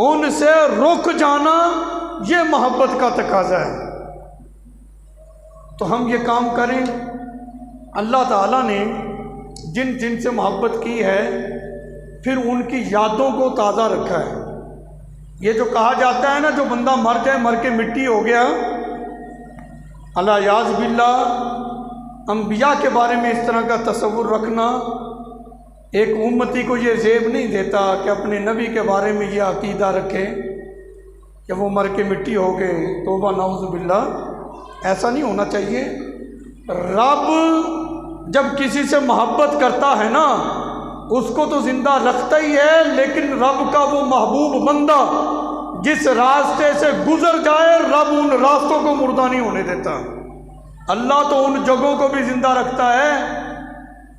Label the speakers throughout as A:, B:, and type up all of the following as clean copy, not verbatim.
A: ان سے رک جانا یہ محبت کا تقاضا ہے۔ تو ہم یہ کام کریں۔ اللہ تعالیٰ نے جن جن سے محبت کی ہے پھر ان کی یادوں کو تازہ رکھا ہے۔ یہ جو کہا جاتا ہے نا، جو بندہ مر جائے، مر کے مٹی ہو گیا، اللہ یاذ باللہ، انبیاء کے بارے میں اس طرح کا تصور رکھنا ایک امتی کو یہ زیب نہیں دیتا کہ اپنے نبی کے بارے میں یہ عقیدہ رکھے کہ وہ مر کے مٹی ہو گئے، توبہ نعوذ باللہ۔ ایسا نہیں ہونا چاہیے۔ رب جب کسی سے محبت کرتا ہے نا، اس کو تو زندہ رکھتا ہی ہے، لیکن رب کا وہ محبوب بندہ جس راستے سے گزر جائے، رب ان راستوں کو مردہ نہیں ہونے دیتا۔ اللہ تو ان جگہوں کو بھی زندہ رکھتا ہے۔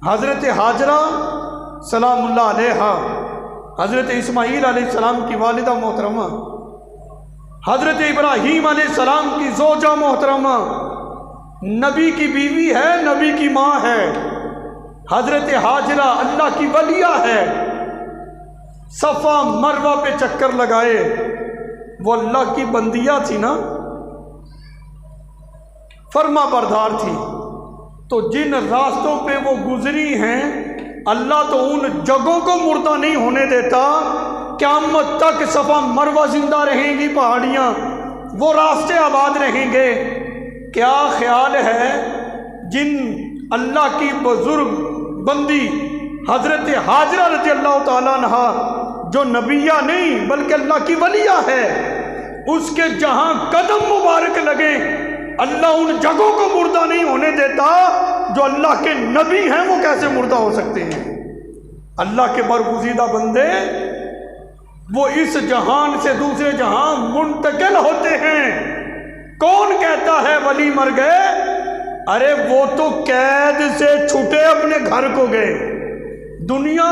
A: حضرت ہاجرہ سلام اللہ علیہا، حضرت اسماعیل علیہ السلام کی والدہ محترمہ، حضرت ابراہیم علیہ السلام کی زوجہ محترمہ، نبی کی بیوی ہے، نبی کی ماں ہے۔ حضرت ہاجرہ اللہ کی ولیہ ہے، صفا مروہ پہ چکر لگائے، وہ اللہ کی بندیہ تھی نا، فرما بردار تھی۔ تو جن راستوں پہ وہ گزری ہیں، اللہ تو ان جگہوں کو مردہ نہیں ہونے دیتا، قیامت تک صفا مروہ زندہ رہیں گی، پہاڑیاں، وہ راستے آباد رہیں گے۔ کیا خیال ہے جن اللہ کی بزرگ بندی حضرت ہاجرہ رضی اللہ تعالیٰ عنہا، جو نبیہ نہیں بلکہ اللہ کی ولیہ ہے، اس کے جہاں قدم مبارک لگے، اللہ ان جگہوں کو مردہ نہیں ہونے دیتا۔ جو اللہ کے نبی ہیں وہ کیسے مردہ ہو سکتے ہیں؟ اللہ کے برگزیدہ بندے وہ اس جہان سے دوسرے جہان منتقل ہوتے ہیں۔ کون کہتا ہے ولی مر گئے؟ ارے وہ تو قید سے چھٹے اپنے گھر کو گئے۔ دنیا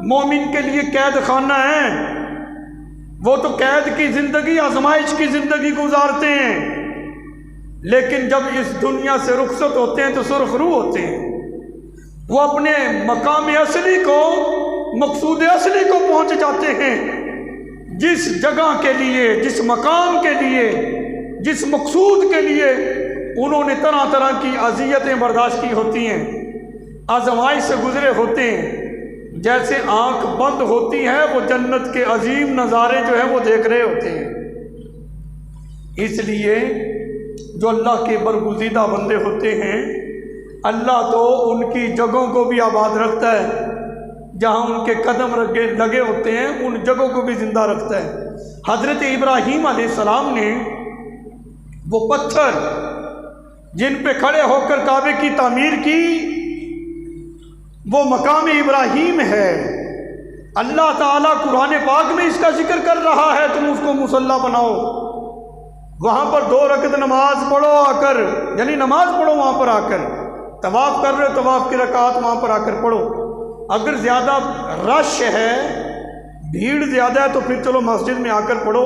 A: مومن کے لیے قید خانہ ہے، وہ تو قید کی زندگی، آزمائش کی زندگی گزارتے ہیں، لیکن جب اس دنیا سے رخصت ہوتے ہیں تو سرخ روح ہوتے ہیں۔ وہ اپنے مقام اصلی کو، مقصود اصلی کو پہنچ جاتے ہیں۔ جس جگہ کے لیے، جس مقام کے لیے، جس مقصود کے لیے انہوں نے طرح طرح کی اذیتیں برداشت کی ہوتی ہیں، آزمائش سے گزرے ہوتے ہیں، جیسے آنکھ بند ہوتی ہے وہ جنت کے عظیم نظارے جو ہیں وہ دیکھ رہے ہوتے ہیں۔ اس لیے جو اللہ کے برگزیدہ بندے ہوتے ہیں، اللہ تو ان کی جگہوں کو بھی آباد رکھتا ہے، جہاں ان کے قدم لگے ہوتے ہیں ان جگہوں کو بھی زندہ رکھتا ہے۔ حضرت ابراہیم علیہ السلام نے وہ پتھر جن پہ کھڑے ہو کر کعبے کی تعمیر کی، وہ مقام ابراہیم ہے۔ اللہ تعالیٰ قرآن پاک میں اس کا ذکر کر رہا ہے، تم اس کو مصلی بناؤ، وہاں پر 2 رکعت نماز پڑھو آ کر، یعنی نماز پڑھو وہاں پر آ کر، طواف کر رہے ہو طواف کی رکعات وہاں پر آ کر پڑھو۔ اگر زیادہ رش ہے، بھیڑ زیادہ ہے، تو پھر چلو مسجد میں آ کر پڑھو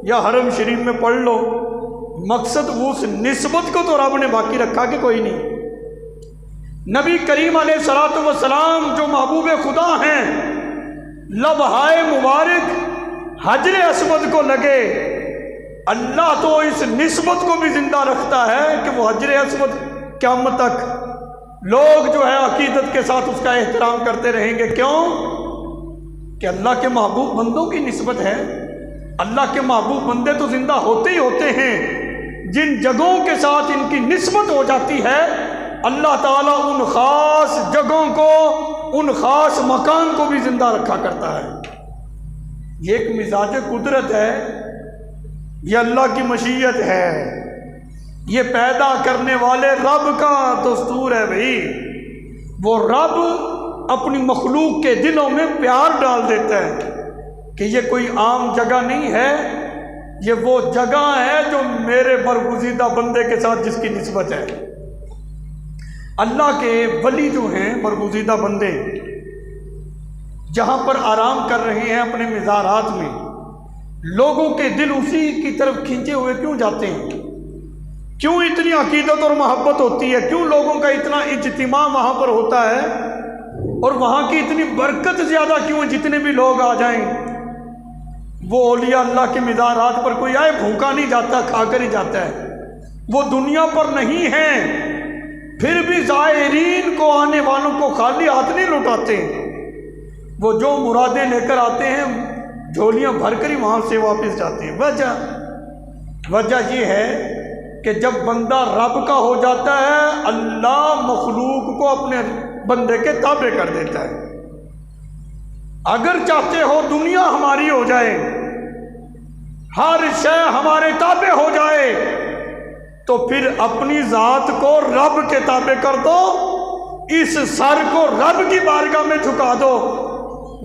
A: یا حرم شریف میں پڑھ لو۔ مقصد اس نسبت کو تو رب نے باقی رکھا کہ کوئی نہیں۔ نبی کریم علیہ الصلوۃ والسلام جو محبوب خدا ہیں، لمحہ مبارک حجر اسود کو لگے، اللہ تو اس نسبت کو بھی زندہ رکھتا ہے کہ وہ حجر اسود قیامت تک لوگ جو ہے عقیدت کے ساتھ اس کا احترام کرتے رہیں گے۔ کیوں؟ کہ اللہ کے محبوب بندوں کی نسبت ہے۔ اللہ کے محبوب بندے تو زندہ ہوتے ہی ہوتے ہیں، جن جگہوں کے ساتھ ان کی نسبت ہو جاتی ہے، اللہ تعالیٰ ان خاص جگہوں کو، ان خاص مکان کو بھی زندہ رکھا کرتا ہے۔ یہ ایک مزاج قدرت ہے، یہ اللہ کی مشیت ہے، یہ پیدا کرنے والے رب کا دستور ہے بھائی۔ وہ رب اپنی مخلوق کے دلوں میں پیار ڈال دیتا ہے کہ یہ کوئی عام جگہ نہیں ہے، یہ وہ جگہ ہے جو میرے برگزیدہ بندے کے ساتھ جس کی نسبت ہے۔ اللہ کے ولی جو ہیں، برگزیدہ بندے، جہاں پر آرام کر رہے ہیں اپنے مزارات میں، لوگوں کے دل اسی کی طرف کھینچے ہوئے کیوں جاتے ہیں؟ کیوں اتنی عقیدت اور محبت ہوتی ہے؟ کیوں لوگوں کا اتنا اجتماع وہاں پر ہوتا ہے؟ اور وہاں کی اتنی برکت زیادہ کیوں ہے؟ جتنے بھی لوگ آ جائیں وہ اولیاء اللہ کی مزارات پر کوئی آئے بھوکا نہیں جاتا، کھا کر ہی جاتا ہے۔ وہ دنیا پر نہیں ہیں، پھر بھی زائرین کو، آنے والوں کو خالی ہاتھ نہیں لوٹاتے۔ وہ جو مرادیں لے کر آتے ہیں جھولیاں بھر کر ہی وہاں سے واپس جاتے ہیں۔ وجہ یہ ہے کہ جب بندہ رب کا ہو جاتا ہے، اللہ مخلوق کو اپنے بندے کے تابع کر دیتا ہے۔ اگر چاہتے ہو دنیا ہماری ہو جائے، ہر شے ہمارے تابع ہو جائے، تو پھر اپنی ذات کو رب کے تابع کر دو، اس سر کو رب کی بارگاہ میں جھکا دو۔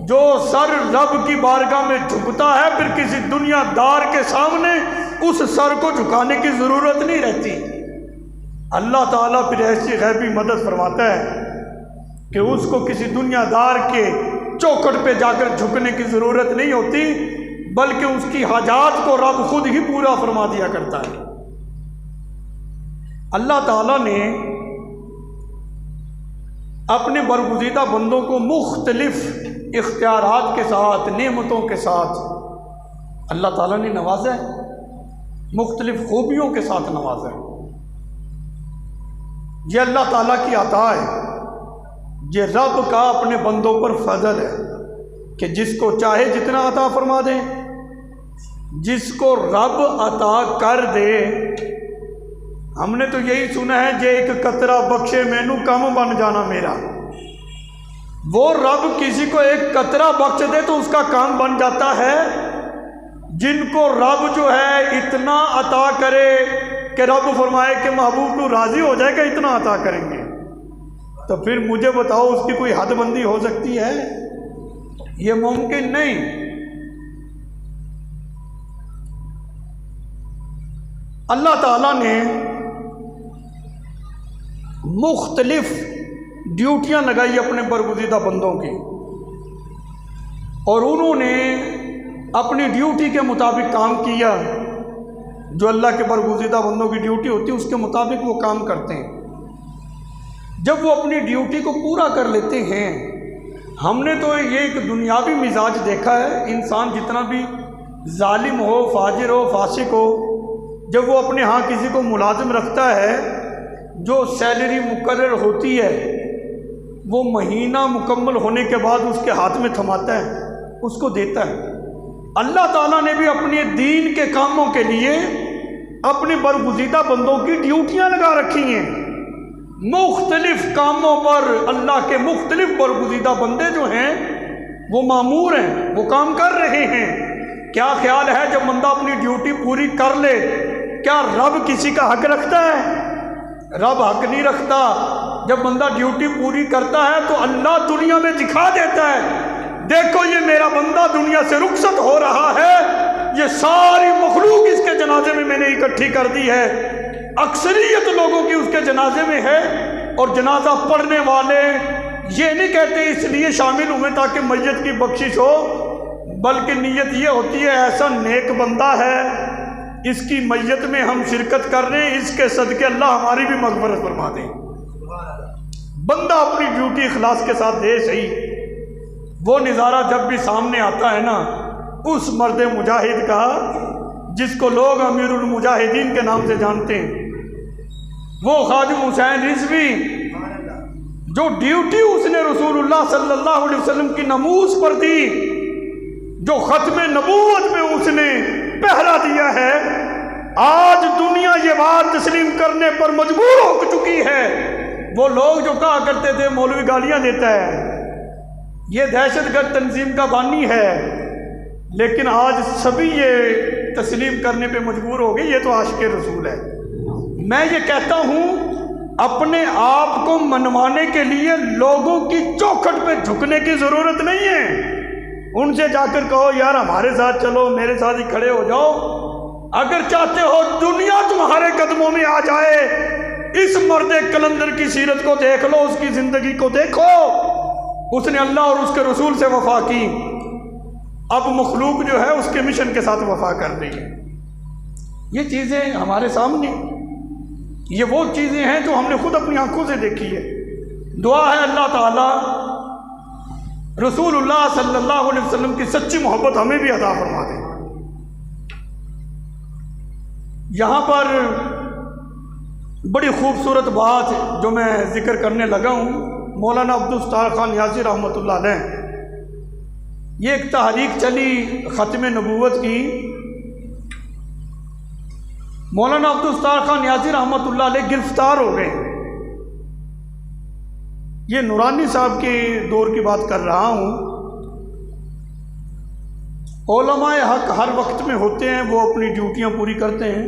A: جو سر رب کی بارگاہ میں جھکتا ہے، پھر کسی دنیا دار کے سامنے اس سر کو جھکانے کی ضرورت نہیں رہتی۔ اللہ تعالیٰ پھر ایسی غیبی مدد فرماتا ہے کہ اس کو کسی دنیا دار کے چوکھٹ پہ جا کر جھکنے کی ضرورت نہیں ہوتی، بلکہ اس کی حاجات کو رب خود ہی پورا فرما دیا کرتا ہے۔ اللہ تعالیٰ نے اپنے برگزیدہ بندوں کو مختلف اختیارات کے ساتھ، نعمتوں کے ساتھ اللہ تعالیٰ نے نوازا ہے، مختلف خوبیوں کے ساتھ نوازا ہے۔ یہ اللہ تعالیٰ کی عطا ہے، یہ رب کا اپنے بندوں پر فضل ہے کہ جس کو چاہے جتنا عطا فرما دے، جس کو رب عطا کر دے۔ ہم نے تو یہی سنا ہے جے ایک قطرہ بخشے مینوں کم بن جانا میرا۔ وہ رب کسی کو ایک قطرہ بخش دے تو اس کا کام بن جاتا ہے۔ جن کو رب جو ہے اتنا عطا کرے کہ رب فرمائے کہ محبوب تو راضی ہو جائے کہ اتنا عطا کریں گے، تو پھر مجھے بتاؤ اس کی کوئی حد بندی ہو سکتی ہے؟ یہ ممکن نہیں۔ اللہ تعالیٰ نے مختلف ڈیوٹیاں لگائی اپنے برگزیدہ بندوں کی، اور انہوں نے اپنی ڈیوٹی کے مطابق کام کیا۔ جو اللہ کے برگزیدہ بندوں کی ڈیوٹی ہوتی ہے اس کے مطابق وہ کام کرتے ہیں۔ جب وہ اپنی ڈیوٹی کو پورا کر لیتے ہیں، ہم نے تو یہ ایک دنیاوی مزاج دیکھا ہے، انسان جتنا بھی ظالم ہو، فاجر ہو، فاسق ہو، جب وہ اپنے ہاں کسی کو ملازم رکھتا ہے، جو سیلری مقرر ہوتی ہے وہ مہینہ مکمل ہونے کے بعد اس کے ہاتھ میں تھماتا ہے، اس کو دیتا ہے۔ اللہ تعالیٰ نے بھی اپنے دین کے کاموں کے لیے اپنے برگزیدہ بندوں کی ڈیوٹیاں لگا رکھی ہیں۔ مختلف کاموں پر اللہ کے مختلف برگزیدہ بندے جو ہیں وہ مامور ہیں، وہ کام کر رہے ہیں۔ کیا خیال ہے جب بندہ اپنی ڈیوٹی پوری کر لے، کیا رب کسی کا حق رکھتا ہے؟ رب حق نہیں رکھتا۔ جب بندہ ڈیوٹی پوری کرتا ہے تو اللہ دنیا میں دکھا دیتا ہے، دیکھو یہ میرا بندہ دنیا سے رخصت ہو رہا ہے، یہ ساری مخلوق اس کے جنازے میں نے اکٹھی کر دی ہے، اکثریت لوگوں کی اس کے جنازے میں ہے، اور جنازہ پڑھنے والے یہ نہیں کہتے اس لیے شامل ہوئے تاکہ میت کی بخشش ہو، بلکہ نیت یہ ہوتی ہے ایسا نیک بندہ ہے، اس کی میت میں ہم شرکت کر رہے ہیں، اس کے صدقے اللہ ہماری بھی مغفرت فرما دیں۔ بندہ اپنی ڈیوٹی اخلاص کے ساتھ دے صحیح، وہ نظارہ جب بھی سامنے آتا ہے نا اس مرد مجاہد کا جس کو لوگ امیر المجاہدین کے نام سے جانتے ہیں، وہ خواجہ حسین رضوی، جو ڈیوٹی اس نے رسول اللہ صلی اللہ علیہ وسلم کی ناموس پر دی، جو ختم نبوت میں اس نے پہرا دیا ہے، آج دنیا یہ بات تسلیم کرنے پر مجبور ہو چکی ہے۔ وہ لوگ جو کہا کرتے تھے مولوی گالیاں دیتا ہے، یہ دہشت گرد تنظیم کا بانی ہے، لیکن آج سبھی یہ تسلیم کرنے پہ مجبور ہو گئی، یہ تو عاشق رسول ہے۔ میں یہ کہتا ہوں اپنے آپ کو منوانے کے لیے لوگوں کی چوکھٹ پہ جھکنے کی ضرورت نہیں ہے۔ ان سے جا کر کہو یار ہمارے ساتھ چلو، میرے ساتھ ہی کھڑے ہو جاؤ۔ اگر چاہتے ہو دنیا تمہارے قدموں میں آ جائے، اس مرد کلندر کی سیرت کو دیکھ لو، اس کی زندگی کو دیکھو، اس نے اللہ اور اس کے رسول سے وفا کی، اب مخلوق جو ہے اس کے مشن کے ساتھ وفا کر رہی ہے۔ یہ چیزیں ہمارے سامنے، یہ وہ چیزیں ہیں جو ہم نے خود اپنی آنکھوں سے دیکھی ہے۔ دعا ہے اللہ تعالیٰ رسول اللہ صلی اللہ علیہ وسلم کی سچی محبت ہمیں بھی عطا فرما دے۔ یہاں پر بڑی خوبصورت بات جو میں ذکر کرنے لگا ہوں، مولانا عبدالستار خان نیازی رحمۃ اللہ علیہ، یہ ایک تحریک چلی ختم نبوت کی۔ مولانا عبدالستار خان نیازی رحمۃ اللہ علیہ گرفتار ہو گئے۔ یہ نورانی صاحب کے دور کی بات کر رہا ہوں۔ علماء حق ہر وقت میں ہوتے ہیں، وہ اپنی ڈیوٹیاں پوری کرتے ہیں۔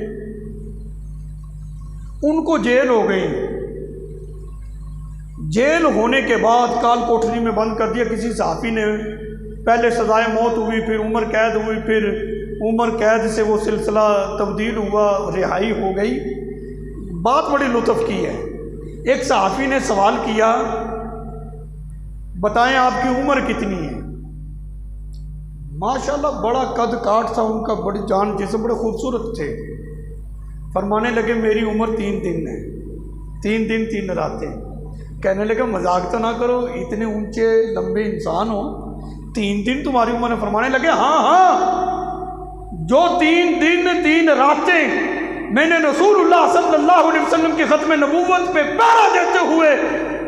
A: ان کو جیل ہو گئی۔ جیل ہونے کے بعد کال کوٹری میں بند کر دیا کسی صحافی نے۔ پہلے سزائے موت ہوئی، پھر عمر قید ہوئی، پھر عمر قید سے وہ سلسلہ تبدیل ہوا، رہائی ہو گئی۔ بات بڑی لطف کی ہے۔ ایک صحافی نے سوال کیا، بتائیں آپ کی عمر کتنی ہے؟ ماشاءاللہ بڑا قد کاٹ تھا ان کا، بڑی جان جسم، بڑے خوبصورت تھے۔ فرمانے لگے میری عمر 3 دن ہے، 3 دن 3 راتیں۔ کہنے لگے مذاق تو نہ کرو، اتنے اونچے لمبے انسان ہو، 3 دن تمہاری عمر ہے؟ فرمانے لگے ہاں، جو 3 دن 3 راتیں میں نے رسول اللہ صلی اللہ علیہ وسلم کی ختم نبوت پہ پہرا دیتے ہوئے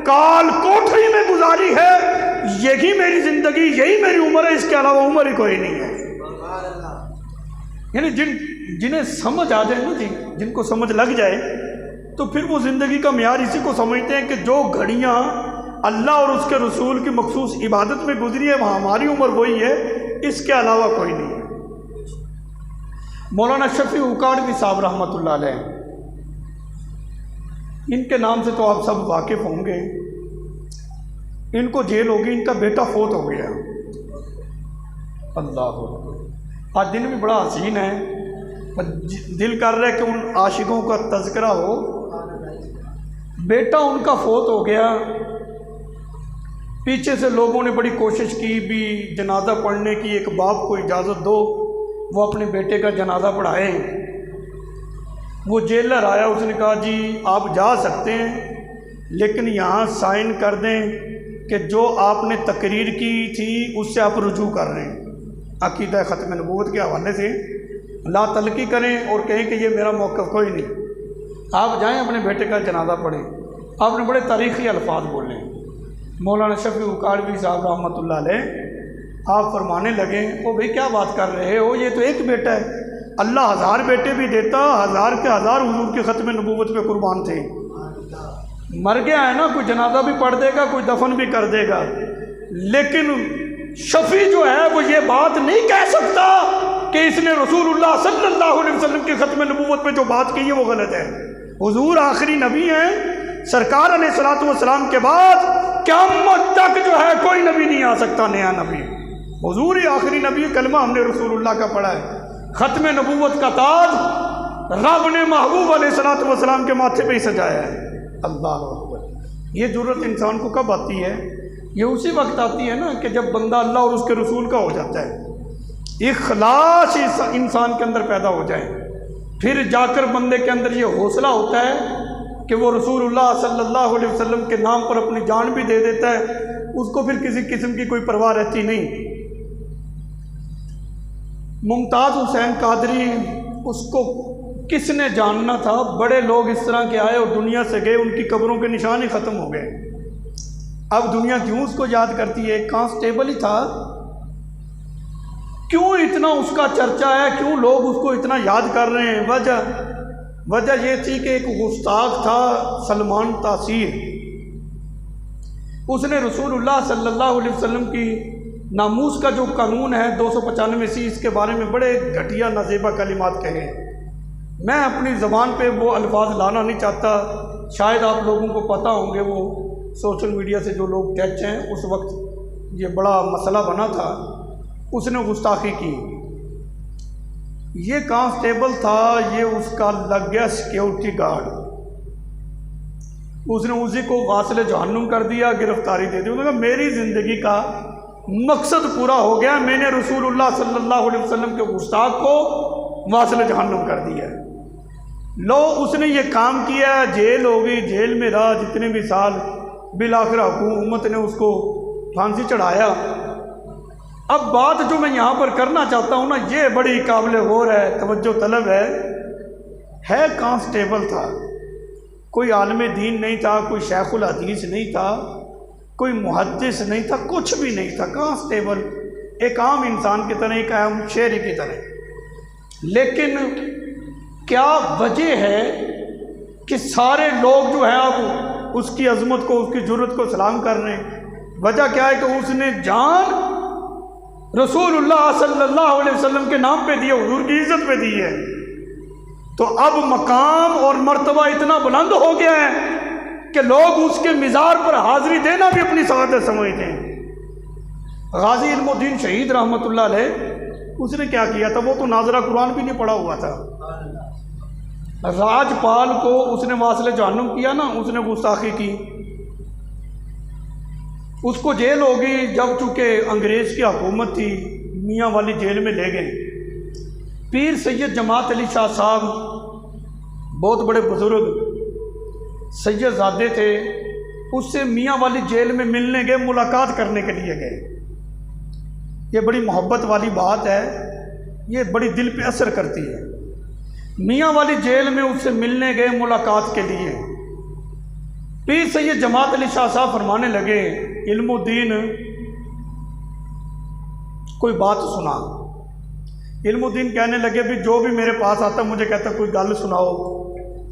A: کال کوٹری میں گزاری ہے، یہی میری زندگی، یہی میری عمر ہے، اس کے علاوہ عمر ہی کوئی نہیں ہے۔ یعنی جنہیں سمجھ آ جائے نا جی، جن کو سمجھ لگ جائے تو پھر وہ زندگی کا معیار اسی کو سمجھتے ہیں کہ جو گھڑیاں اللہ اور اس کے رسول کی مخصوص عبادت میں گزری ہے وہاں ہماری عمر وہی ہے، اس کے علاوہ کوئی نہیں ہے۔ مولانا شفیع اکاڑوی صاحب رحمۃ اللہ علیہ، ان کے نام سے تو آپ سب واقف ہوں گے۔ ان کو جیل ہوگی، ان کا بیٹا فوت ہو گیا۔ اللہ آج دن بھی بڑا حسین ہے، دل کر رہا ہے کہ ان عاشقوں کا تذکرہ ہو۔ بیٹا ان کا فوت ہو گیا، پیچھے سے لوگوں نے بڑی کوشش کی بھی جنازہ پڑھنے کی، ایک باپ کو اجازت دو وہ اپنے بیٹے کا جنازہ پڑھائیں۔ وہ جیلر آیا، اس نے کہا جی آپ جا سکتے ہیں لیکن یہاں سائن کر دیں کہ جو آپ نے تقریر کی تھی اس سے آپ رجوع کر رہے ہیں، عقیدہ ختم نبوت کے حوالے سے لا تلقی کریں اور کہیں کہ یہ میرا موقف کوئی نہیں، آپ جائیں اپنے بیٹے کا جنازہ پڑھیں۔ آپ نے بڑے تاریخی الفاظ بولے۔ مولانا شفیع اکاڑوی صاحب رحمۃ اللہ علیہ آپ فرمانے لگے، او بھئی کیا بات کر رہے ہو، یہ تو ایک بیٹا ہے، اللہ 1000 بیٹے بھی دیتا، 1000 کے 1000 حضور کی ختم نبوت پہ قربان تھے۔ مر گیا ہے نا، کوئی جنازہ بھی پڑھ دے گا، کوئی دفن بھی کر دے گا، لیکن شفیع جو ہے وہ یہ بات نہیں کہہ سکتا کہ اس نے رسول اللہ صلی اللہ علیہ وسلم کی ختم نبوت پہ جو بات کی ہے وہ غلط ہے۔ حضور آخری نبی ہیں، سرکار علیہ الصلوۃ والسلام کے بعد قیامت تک جو ہے کوئی نبی نہیں آ سکتا نیا نبی، حضور ہی آخری نبی۔ کلمہ ہم نے رسول اللہ کا پڑھا ہے، ختم نبوت کا تاج رب نے محبوب علیہ الصلوۃ والسلام کے ماتھے پہ ہی سجایا ہے۔ اللہ اکبر۔ یہ ضرورت انسان کو کب آتی ہے؟ یہ اسی وقت آتی ہے نا کہ جب بندہ اللہ اور اس کے رسول کا ہو جاتا ہے، اخلاص انسان کے اندر پیدا ہو جائے، پھر جا کر بندے کے اندر یہ حوصلہ ہوتا ہے کہ وہ رسول اللہ صلی اللہ علیہ وسلم کے نام پر اپنی جان بھی دے دیتا ہے، اس کو پھر کسی قسم کی کوئی پرواہ رہتی نہیں۔ ممتاز حسین قادری، اس کو کس نے جاننا تھا؟ بڑے لوگ اس طرح کے آئے اور دنیا سے گئے، ان کی قبروں کے نشان ہی ختم ہو گئے۔ اب دنیا کیوں اس کو یاد کرتی ہے؟ کانسٹیبل ہی تھا، کیوں اتنا اس کا چرچا ہے، کیوں لوگ اس کو اتنا یاد کر رہے ہیں؟ وجہ یہ تھی کہ ایک گستاخ تھا سلمان تاثیر، اس نے رسول اللہ صلی اللہ علیہ وسلم کی ناموس کا جو قانون ہے 295 اس کے بارے میں بڑے گھٹیا نازیبہ کلمات کہے۔ میں اپنی زبان پہ وہ الفاظ لانا نہیں چاہتا، شاید آپ لوگوں کو پتہ ہوں گے، وہ سوشل میڈیا سے جو لوگ ٹچ ہیں، اس وقت یہ بڑا مسئلہ بنا تھا، اس نے گستاخی کی۔ یہ کانسٹیبل تھا، یہ اس کا لگ گیا سیکیورٹی گارڈ، اس نے اسی کو واصل جہنم کر دیا، گرفتاری دے دی۔ انہوں نے کہا میری زندگی کا مقصد پورا ہو گیا، میں نے رسول اللہ صلی اللہ علیہ وسلم کے گستاخ کو واصل جہنم کر دیا۔ لو اس نے یہ کام کیا، جیل ہو گئی، جیل میں رہا جتنے بھی سال، بالآخر حکومت نے اس کو پھانسی چڑھایا۔ اب بات جو میں یہاں پر کرنا چاہتا ہوں نا، یہ بڑی قابل غور ہے، توجہ طلب ہے ہے کانسٹیبل تھا، کوئی عالم دین نہیں تھا، کوئی شیخ الحدیث نہیں تھا، کوئی محدث نہیں تھا، کچھ بھی نہیں تھا، کانسٹیبل ایک عام انسان کی طرح، ایک عام شہری کی طرح۔ لیکن کیا وجہ ہے کہ سارے لوگ جو ہیں اب اس کی عظمت کو، اس کی جرأت کو سلام کر رہے ہیں؟ وجہ کیا ہے کہ اس نے جان رسول اللہ صلی اللہ علیہ وسلم کے نام پہ دی ہے، حضور کی عزت پہ دی ہے۔ تو اب مقام اور مرتبہ اتنا بلند ہو گیا ہے کہ لوگ اس کے مزار پر حاضری دینا بھی اپنی سعادت سمجھتے ہیں۔ غازی علم الدین شہید رحمۃ اللہ علیہ، اس نے کیا کیا تھا؟ وہ تو ناظرہ قرآن بھی نہیں پڑھا ہوا تھا۔ راجپال کو اس نے واصل جہنم کیا نا، اس نے گستاخی کی، اس کو جیل ہو گئی۔ جب چونکہ انگریز کی حکومت تھی، میاں والی جیل میں لے گئے۔ پیر سید جماعت علی شاہ صاحب بہت بڑے بزرگ سید زادے تھے، اس سے میاں والی جیل میں ملنے گئے، ملاقات کرنے کے لیے گئے۔ یہ بڑی محبت والی بات ہے، یہ بڑی دل پہ اثر کرتی ہے۔ میاں والی جیل میں اس سے ملنے گئے ملاقات کے لیے۔ پیر سید جماعت علی شاہ صاحب فرمانے لگے، علم الدین کوئی بات سنا۔ علم الدین کہنے لگے بھی جو بھی میرے پاس آتا مجھے کہتا کوئی گل سناؤ۔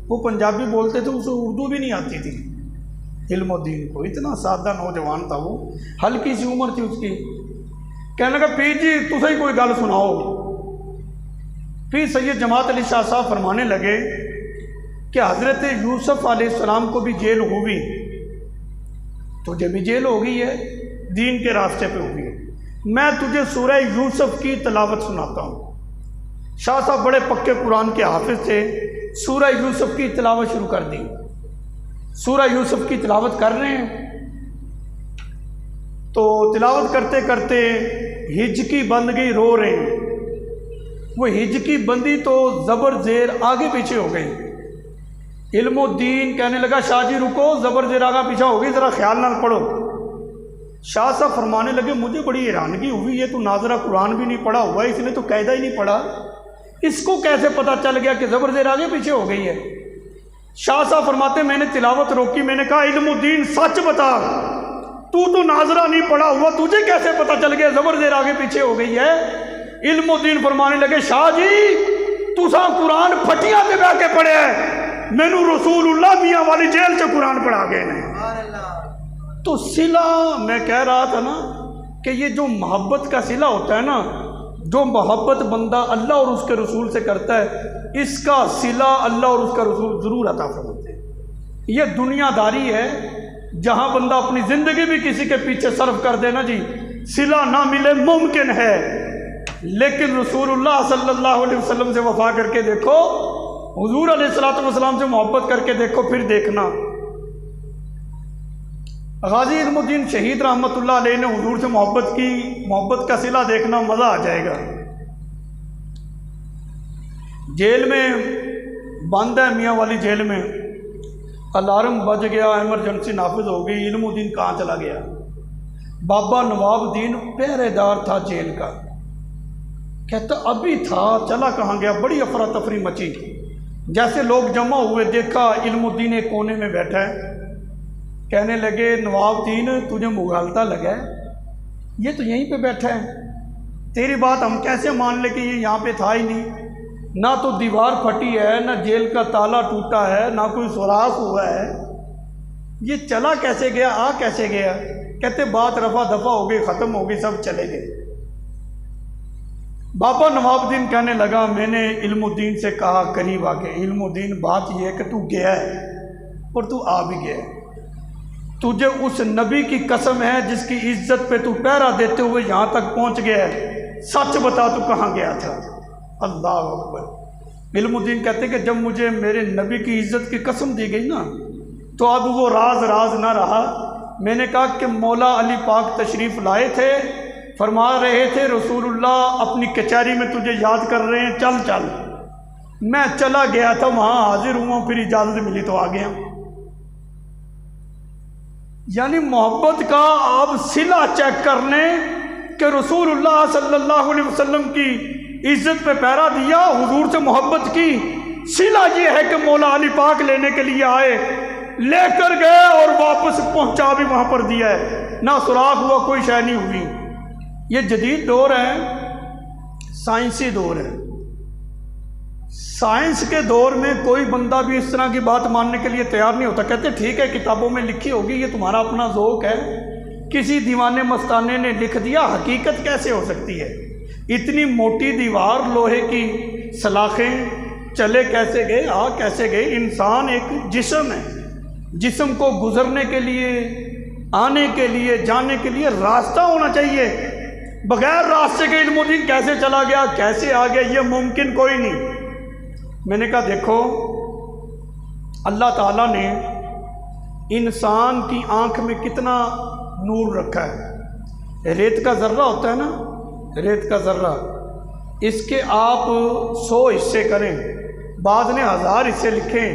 A: وہ پنجابی بولتے تھے، اسے اردو بھی نہیں آتی تھی علم الدین کو، اتنا سادہ نوجوان تھا وہ، ہلکی سی عمر تھی اس کی۔ کہنے لگا پیر جی تسے ہی کوئی گل سناؤ۔ پیر سید جماعت علی شاہ صاحب فرمانے لگے کہ حضرت یوسف علیہ السلام کو بھی جیل ہوئی، تجھے بھی جیل ہو گئی ہے، دین کے راستے پہ ہوئی ہے۔ میں تجھے سورہ یوسف کی تلاوت سناتا ہوں۔ شاہ صاحب بڑے پکے قرآن کے حافظ تھے، سورہ یوسف کی تلاوت شروع کر دی۔ سورہ یوسف کی تلاوت کر رہے ہیں تو تلاوت کرتے کرتے ہجکی بند گئی، رو رہے ہیں۔ وہ ہجکی بندی تو زبر زیر آگے پیچھے ہو گئی۔ علم الدین کہنے لگا شاہ جی رکو، زبر زیر آگے پیچھے ہو گئی، ذرا خیال نہ پڑھو۔ شاہ صاحب فرمانے لگے مجھے بڑی حیرانگی ہوئی، یہ تو ناظرہ قرآن بھی نہیں پڑھا ہوا ہے، اس نے تو قاعدہ ہی نہیں پڑھا، اس کو کیسے پتہ چل گیا کہ زبر زیر آگے پیچھے ہو گئی ہے؟ شاہ صاحب فرماتے میں نے تلاوت روکی، میں نے کہا علم الدین سچ بتا، تو ناظرہ نہیں پڑھا ہوا، تجھے کیسے پتہ چل گیا زبر زیر آگے پیچھے ہو گئی ہے؟ علم الدین فرمانے لگے شاہ جی تساں قرآن پھٹیاں تے بہ کے پڑھے ہے، مینوں رسول اللہ میاں والی جیل سے قرآن پڑھا گئے نے۔ تو صلہ میں کہہ رہا تھا نا کہ یہ جو محبت کا صلہ ہوتا ہے نا، جو محبت بندہ اللہ اور اس کے رسول سے کرتا ہے، اس کا صلہ اللہ اور اس کا رسول ضرور عطا فرماتے ہیں۔ یہ دنیا داری ہے، جہاں بندہ اپنی زندگی بھی کسی کے پیچھے صرف کر دے نا جی، صلہ نہ ملے ممکن ہے، لیکن رسول اللہ صلی اللہ علیہ وسلم سے وفا کر کے دیکھو، حضور علیہ الصلوۃ والسلام سے محبت کر کے دیکھو، پھر دیکھنا۔ غازی علم الدین شہید رحمۃ اللہ علیہ نے حضور سے محبت کی، محبت کا صلہ دیکھنا مزہ آ جائے گا۔ جیل میں بند ہے، میاں والی جیل میں، الارم بج گیا، ایمرجنسی نافذ ہو گئی، علم الدین کہاں چلا گیا؟ بابا نواب الدین پہرے دار تھا جیل کا، کہتا ابھی تھا، چلا کہاں گیا؟ بڑی افراتفری مچی، جیسے لوگ جمع ہوئے دیکھا علم الدین ایک کونے میں بیٹھا ہے۔ کہنے لگے نواب الدین تجھے مغالطہ لگا ہے، یہ تو یہیں پہ بیٹھا ہے، تیری بات ہم کیسے مان لیں کہ یہ یہاں پہ تھا ہی نہیں؟ نہ تو دیوار پھٹی ہے، نہ جیل کا تالا ٹوٹا ہے، نہ کوئی سوراخ ہوا ہے، یہ چلا کیسے گیا، آ کیسے گیا؟ کہتے بات رفع دفع ہو گئی، ختم ہو گئی، سب چلے گئے۔ بابا نواب الدین کہنے لگا میں نے علم الدین سے کہا قریب آ کے، علم الدین بات یہ ہے کہ تو گیا ہے اور تو آ بھی گیا ہے، تجھے اس نبی کی قسم ہے جس کی عزت پہ تو پہرا دیتے ہوئے یہاں تک پہنچ گیا ہے، سچ بتا تو کہاں گیا تھا؟ اللہ اکبر۔ علم الدین کہتے کہ جب مجھے میرے نبی کی عزت کی قسم دی گئی نا تو اب وہ راز نہ رہا۔ میں نے کہا کہ مولا علی پاک تشریف لائے تھے، فرما رہے تھے رسول اللہ اپنی کچہری میں تجھے یاد کر رہے ہیں، چل چل۔ میں چلا گیا تھا، وہاں حاضر ہوا، پھر اجازت ملی تو آ گیا۔ یعنی محبت کا آپ صلہ چیک کر لیں کہ رسول اللہ صلی اللہ علیہ وسلم کی عزت پہ پیرا دیا، حضور سے محبت کی، صلہ یہ ہے کہ مولا علی پاک لینے کے لیے آئے، لے کر گئے اور واپس پہنچا بھی وہاں پر دیا ہے، نہ سراغ ہوا، کوئی شے نہیں ہوئی۔ یہ جدید دور ہے، سائنسی دور ہے۔ سائنس کے دور میں کوئی بندہ بھی اس طرح کی بات ماننے کے لیے تیار نہیں ہوتا، کہتے ٹھیک ہے کتابوں میں لکھی ہوگی، یہ تمہارا اپنا ذوق ہے، کسی دیوانے مستانے نے لکھ دیا، حقیقت کیسے ہو سکتی ہے؟ اتنی موٹی دیوار، لوہے کی سلاخیں، چلے کیسے گئے، آ کیسے گئے؟ انسان ایک جسم ہے، جسم کو گزرنے کے لیے، آنے کے لیے، جانے کے لیے راستہ ہونا چاہیے۔ بغیر راستے کے علم الدین کیسے چلا گیا، کیسے آ گیا، یہ ممکن کوئی نہیں۔ میں نے کہا دیکھو، اللہ تعالیٰ نے انسان کی آنکھ میں کتنا نور رکھا ہے۔ ریت کا ذرہ ہوتا ہے نا، ریت کا ذرہ، اس کے آپ 100 حصے کریں، بعض نے 1000 حصے لکھیں،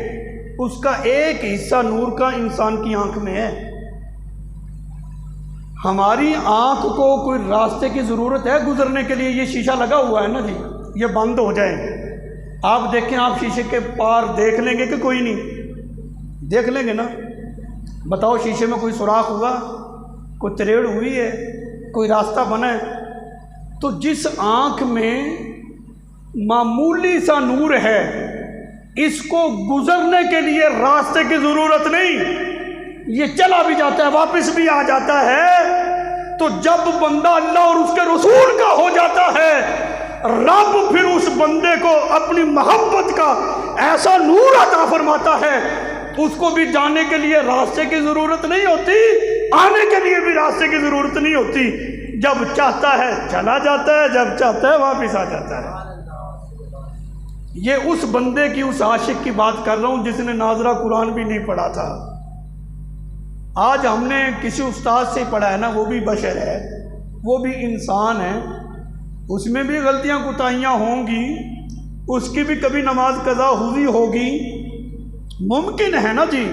A: اس کا ایک حصہ نور کا انسان کی آنکھ میں ہے۔ ہماری آنکھ کو کوئی راستے کی ضرورت ہے گزرنے کے لیے؟ یہ شیشہ لگا ہوا ہے نا جی، یہ بند ہو جائے، آپ دیکھیں، آپ شیشے کے پار دیکھ لیں گے کہ کوئی نہیں؟ دیکھ لیں گے نا۔ بتاؤ شیشے میں کوئی سوراخ ہوا، کوئی تریڑ ہوئی ہے، کوئی راستہ بنا ہے؟ تو جس آنکھ میں معمولی سا نور ہے، اس کو گزرنے کے لیے راستے کی ضرورت نہیں، یہ چلا بھی جاتا ہے، واپس بھی آ جاتا ہے۔ تو جب بندہ اللہ اور اس کے رسول کا ہو جاتا ہے، رب پھر اس بندے کو اپنی محبت کا ایسا نور عطا فرماتا ہے، اس کو بھی جانے کے لیے راستے کی ضرورت نہیں ہوتی، آنے کے لیے بھی راستے کی ضرورت نہیں ہوتی۔ جب چاہتا ہے چلا جاتا ہے، جب چاہتا ہے واپس آ جاتا ہے۔ یہ اس بندے کی، اس عاشق کی بات کر رہا ہوں جس نے ناظرہ قرآن بھی نہیں پڑھا تھا۔ آج ہم نے کسی استاد سے پڑھا ہے نا، وہ بھی بشر ہے، وہ بھی انسان ہے، اس میں بھی غلطیاں کوتاہیاں ہوں گی، اس کی بھی کبھی نماز قضا ہوئی ہوگی، ممکن ہے نا جی۔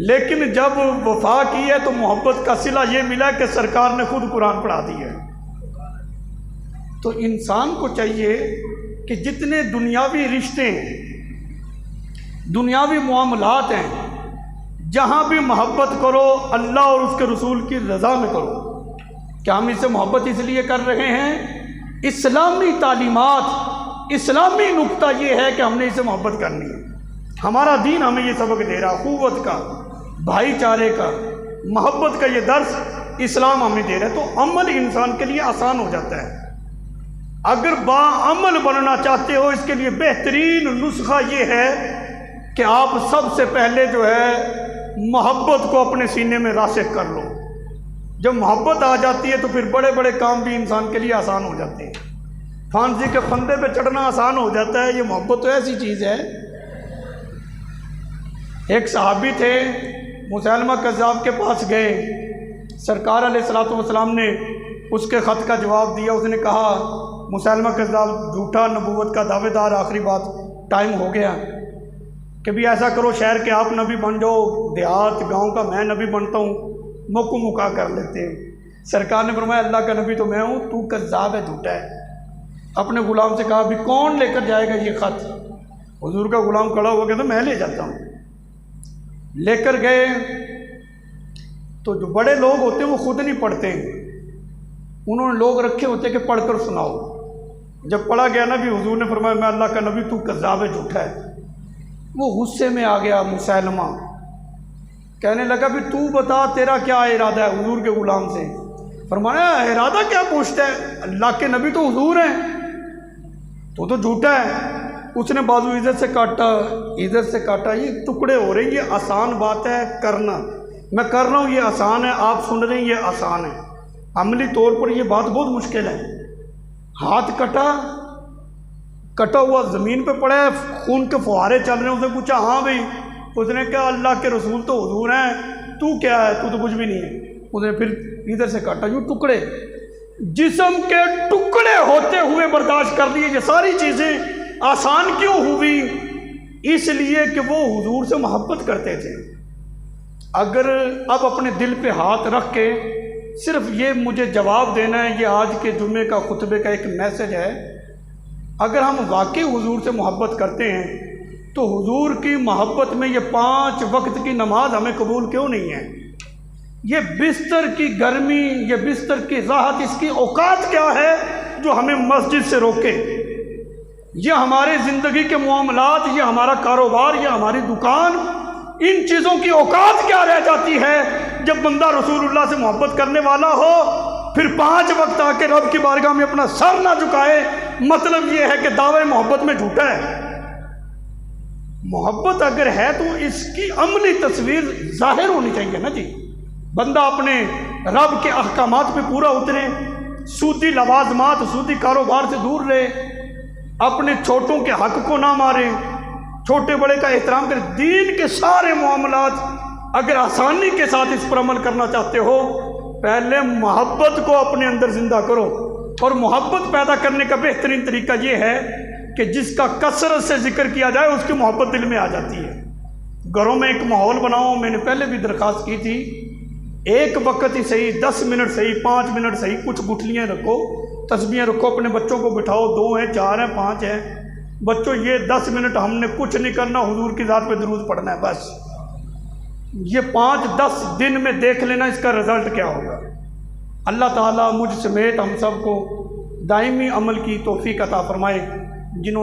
A: لیکن جب وفا کی ہے تو محبت کا صلہ یہ ملا کہ سرکار نے خود قرآن پڑھا دی ہے۔ تو انسان کو چاہیے کہ جتنے دنیاوی رشتے ہیں، دنیاوی معاملات ہیں، جہاں بھی محبت کرو اللہ اور اس کے رسول کی رضا میں کرو۔ کیا ہم اس سے محبت اس لیے کر رہے ہیں؟ اسلامی تعلیمات، اسلامی نقطہ یہ ہے کہ ہم نے اسے محبت کرنی ہے۔ ہمارا دین ہمیں یہ سبق دے رہا، قوت کا، بھائی چارے کا، محبت کا یہ درس اسلام ہمیں دے رہا ہے۔ تو عمل انسان کے لیے آسان ہو جاتا ہے۔ اگر باعمل بننا چاہتے ہو، اس کے لیے بہترین نسخہ یہ ہے کہ آپ سب سے پہلے جو ہے محبت کو اپنے سینے میں راسخ کر لو۔ جب محبت آ جاتی ہے تو پھر بڑے بڑے کام بھی انسان کے لیے آسان ہو جاتے ہیں۔ پھانسی کے پھندے پہ چڑھنا آسان ہو جاتا ہے۔ یہ محبت تو ایسی چیز ہے۔ ایک صحابی تھے، مسیلمہ کذاب کے پاس گئے، سرکار علیہ الصلوۃ والسلام نے اس کے خط کا جواب دیا۔ اس نے کہا مسیلمہ کذاب جھوٹا نبوت کا دعوے دار، آخری بات، ٹائم ہو گیا کہ بھی ایسا کرو شہر کے آپ نبی بن جاؤ، دیہات گاؤں کا میں نبی بنتا ہوں، موقع مکا کر لیتے ہیں۔ سرکار نے فرمایا اللہ کا نبی تو میں ہوں، تو کذاب ہے، جھوٹا ہے۔ اپنے غلام سے کہا ابھی کون لے کر جائے گا یہ خط؟ حضور کا غلام کھڑا ہوا کہتا میں لے جاتا ہوں۔ لے کر گئے تو جو بڑے لوگ ہوتے ہیں وہ خود نہیں پڑھتے، انہوں نے لوگ رکھے ہوتے کہ پڑھ کر سناؤ۔ جب پڑھا گیا نا بھی حضور نے فرمایا میں اللہ کا نبی، تو کذاب ہے، جھوٹا ہے۔ وہ غصے میں آ گیا مسیلمہ، کہنے لگا بھی تو بتا تیرا کیا ارادہ ہے حضور کے غلام سے؟ فرمایا ارادہ کیا پوچھتا ہے، اللہ کے نبی تو حضور ہیں، تو جھوٹا ہے۔ اس نے بازو ادھر سے کاٹا، ادھر سے کاٹا، یہ ٹکڑے ہو رہے ہیں، یہ آسان بات ہے کرنا، میں کر رہا ہوں یہ آسان ہے، آپ سن رہے ہیں یہ آسان ہے، عملی طور پر یہ بات بہت مشکل ہے۔ ہاتھ کٹا ہوا زمین پہ پڑا ہے، خون کے فوارے چل رہے ہیں۔ اس نے پوچھا ہاں بھائی؟ اس نے کہا اللہ کے رسول تو حضور ہیں، تو کیا ہے؟ تو کچھ بھی نہیں ہے۔ اس نے پھر ادھر سے کاٹا، یوں ٹکڑے، جسم کے ٹکڑے ہوتے ہوئے برداشت کر لیے۔ یہ ساری چیزیں آسان کیوں ہوئی؟ اس لیے کہ وہ حضور سے محبت کرتے تھے۔ اگر اب اپنے دل پہ ہاتھ رکھ کے صرف یہ مجھے جواب دینا ہے، یہ آج کے جمعے کا خطبے کا ایک میسج ہے، اگر ہم واقعی حضور سے محبت کرتے ہیں تو حضور کی محبت میں یہ 5 وقت کی نماز ہمیں قبول کیوں نہیں ہے؟ یہ بستر کی گرمی، یہ بستر کی راحت، اس کی اوقات کیا ہے جو ہمیں مسجد سے روکے؟ یہ ہمارے زندگی کے معاملات، یہ ہمارا کاروبار، یہ ہماری دکان، ان چیزوں کی اوقات کیا رہ جاتی ہے جب بندہ رسول اللہ سے محبت کرنے والا ہو پھر 5 وقت آ کے رب کی بارگاہ میں اپنا سر نہ جھکائے؟ مطلب یہ ہے کہ دعوے محبت میں جھوٹا ہے۔ محبت اگر ہے تو اس کی عملی تصویر ظاہر ہونی چاہیے نا جی۔ بندہ اپنے رب کے احکامات پہ پورا اترے، سودی لوازمات، سودی کاروبار سے دور رہے، اپنے چھوٹوں کے حق کو نہ مارے، چھوٹے بڑے کا احترام کرے۔ دین کے سارے معاملات اگر آسانی کے ساتھ اس پر عمل کرنا چاہتے ہو، پہلے محبت کو اپنے اندر زندہ کرو۔ اور محبت پیدا کرنے کا بہترین طریقہ یہ ہے کہ جس کا کثرت سے ذکر کیا جائے اس کی محبت دل میں آ جاتی ہے۔ گھروں میں ایک ماحول بناؤ، میں نے پہلے بھی درخواست کی تھی، ایک وقت ہی صحیح، 10 منٹ صحیح، 5 منٹ صحیح، کچھ گٹھلیاں رکھو، تسبیحیں رکھو، اپنے بچوں کو بٹھاؤ، 2 ہیں 4 ہیں 5 ہیں، بچوں یہ 10 منٹ ہم نے کچھ نہیں کرنا، حضور کی ذات پہ درود پڑھنا ہے بس۔ یہ 5-10 دن میں دیکھ لینا اس کا رزلٹ کیا ہوگا۔ اللہ تعالیٰ مجھ سمیت ہم سب کو دائمی عمل کی توفیق عطا فرمائے۔ جنہوں نے